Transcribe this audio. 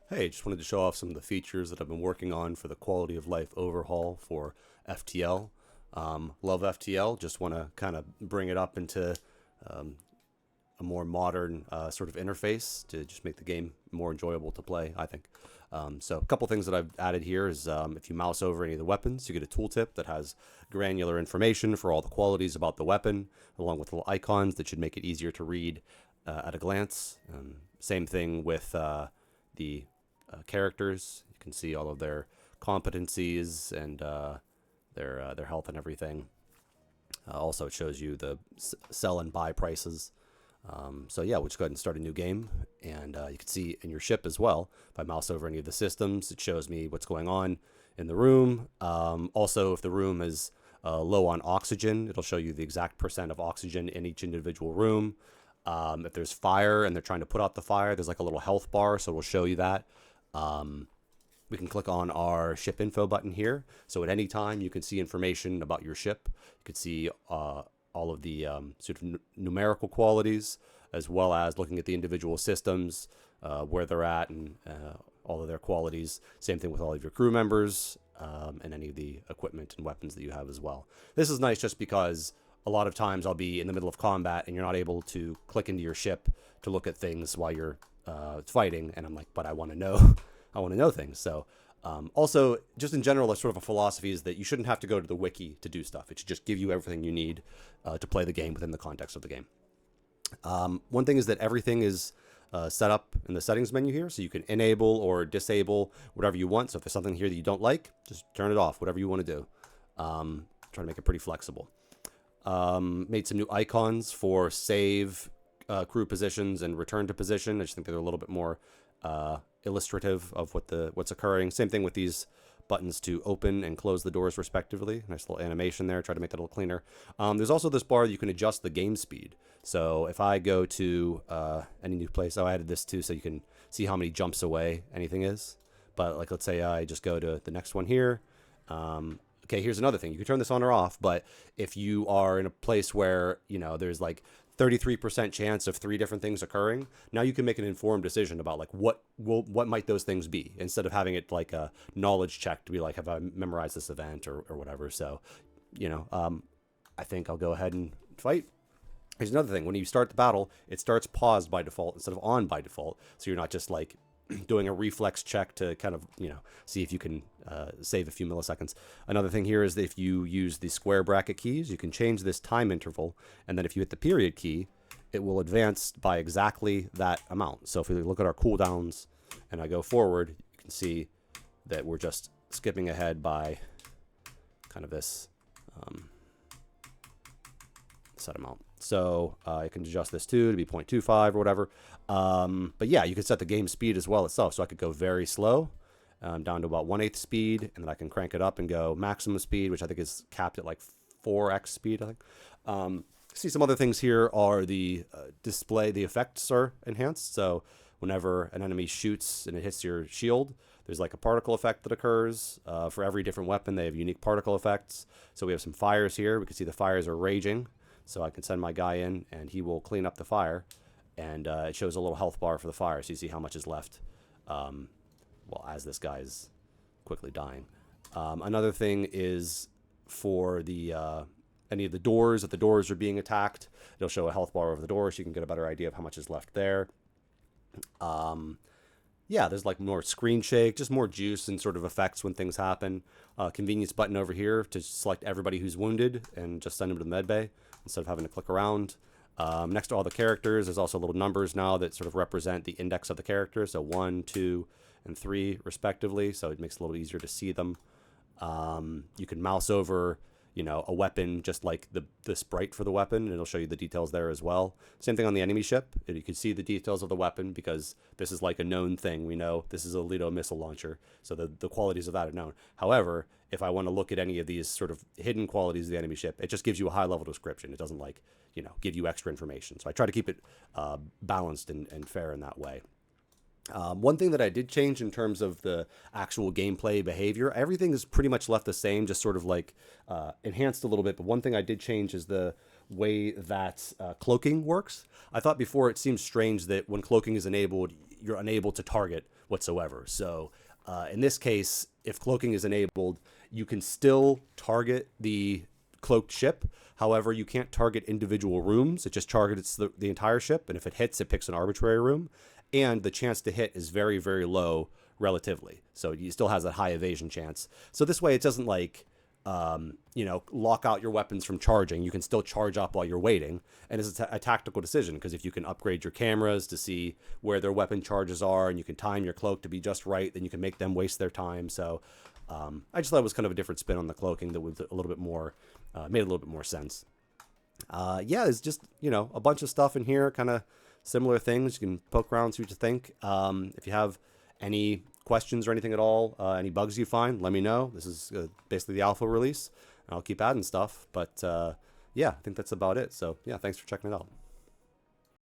Hey, just wanted to show off some of the features that I've been working on for the quality of life overhaul for FTL. Love FTL, just want to kind of bring it up into um, a more modern sort of interface to just make the game more enjoyable to play, I think. So a couple things that I've added here is if you mouse over any of the weapons, you get a tooltip that has granular information for all the qualities about the weapon, along with little icons that should make it easier to read at a glance. Same thing with the characters. You can see all of their competencies and their health and everything. Also, it shows you the sell and buy prices. So yeah, we'll just go ahead and start a new game, and you can see in your ship as well. If I mouse over any of the systems, it shows me what's going on in the room. Also, if the room is low on oxygen, it'll show you the exact percent of oxygen in each individual room. If there's fire and they're trying to put out the fire, there's like a little health bar, so it will show you that. Um, we can click on our ship info button here. So at any time, you can see information about your ship. You can see all of the sort of numerical qualities, as well as looking at the individual systems, where they're at, and all of their qualities. Same thing with all of your crew members and any of the equipment and weapons that you have as well. This is nice just because a lot of times I'll be in the middle of combat and you're not able to click into your ship to look at things while you're fighting, and I'm like, but I want to know, I want to know things. So also, just in general, a sort of a philosophy is that you shouldn't have to go to the wiki to do stuff. It should just give you everything you need to play the game within the context of the game. One thing is that everything is set up in the settings menu here, so you can enable or disable whatever you want. So if there's something here that you don't like, just turn it off, whatever you want to do. Try to make it pretty flexible. Made some new icons for save crew positions and return to position. I just think they're a little bit more illustrative of what's occurring. Same thing with these buttons to open and close the doors respectively. Nice little animation there. Try to make that a little cleaner. There's also this bar you can adjust the game speed. So if I go to any new place, I added this too, so you can see how many jumps away anything is. But like, let's say I just go to the next one here. Okay, here's another thing. You can turn this on or off, but if you are in a place where, there's like 33% chance of three different things occurring, now you can make an informed decision about like what might those things be, instead of having it like a knowledge check to be like, have I memorized this event or whatever. So, I think I'll go ahead and fight. Here's another thing. When you start the battle, it starts paused by default instead of on by default. So you're not just like doing a reflex check to kind of, see if you can save a few milliseconds. Another thing here is that if you use the square bracket keys, you can change this time interval. And then if you hit the period key, it will advance by exactly that amount. So if we look at our cooldowns and I go forward, you can see that we're just skipping ahead by kind of this set amount. So I can adjust this too to be 0.25 or whatever. But yeah, you can set the game speed as well itself. So I could go very slow down to about 1/8 speed, and then I can crank it up and go maximum speed, which I think is capped at like 4x speed, I think. See, some other things here are the display, the effects are enhanced. So whenever an enemy shoots and it hits your shield, there's like a particle effect that occurs. For every different weapon, they have unique particle effects. So we have some fires here. We can see the fires are raging. So I can send my guy in, and he will clean up the fire. And it shows a little health bar for the fire, so you see how much is left as this guy is quickly dying. Another thing is for the any of the doors, if the doors are being attacked, it'll show a health bar over the door, so you can get a better idea of how much is left there. Yeah, there's like more screen shake, just more juice and sort of effects when things happen. Convenience button over here to select everybody who's wounded and just send them to the med bay instead of having to click around. Next to all the characters, there's also little numbers now that sort of represent the index of the characters. So 1, 2, and 3 respectively. So it makes it a little easier to see them. You can mouse over, a weapon, just like the sprite for the weapon, and it'll show you the details there as well. Same thing on the enemy ship. You can see the details of the weapon because this is like a known thing. We know this is a Lido missile launcher, so the qualities of that are known. However, if I want to look at any of these sort of hidden qualities of the enemy ship, it just gives you a high level description. It doesn't like, give you extra information. So I try to keep it balanced and fair in that way. One thing that I did change in terms of the actual gameplay behavior, everything is pretty much left the same, just sort of like enhanced a little bit. But one thing I did change is way that cloaking works. I thought before it seems strange that when cloaking is enabled, you're unable to target whatsoever. So in this case, if cloaking is enabled, you can still target the cloaked ship. However, you can't target individual rooms. It just targets the entire ship. And if it hits, it picks an arbitrary room. And the chance to hit is very, very low relatively. So you still has that high evasion chance. So this way it doesn't like, lock out your weapons from charging. You can still charge up while you're waiting. And it's a tactical decision because if you can upgrade your cameras to see where their weapon charges are and you can time your cloak to be just right, then you can make them waste their time. So I just thought it was kind of a different spin on the cloaking that was a little bit more, made a little bit more sense. There's just, a bunch of stuff in here, kind of similar things. You can poke around, see what you think. If you have any questions or anything at all, any bugs you find, let me know. This is basically the alpha release. I'll keep adding stuff. But I think that's about it. So, yeah, thanks for checking it out.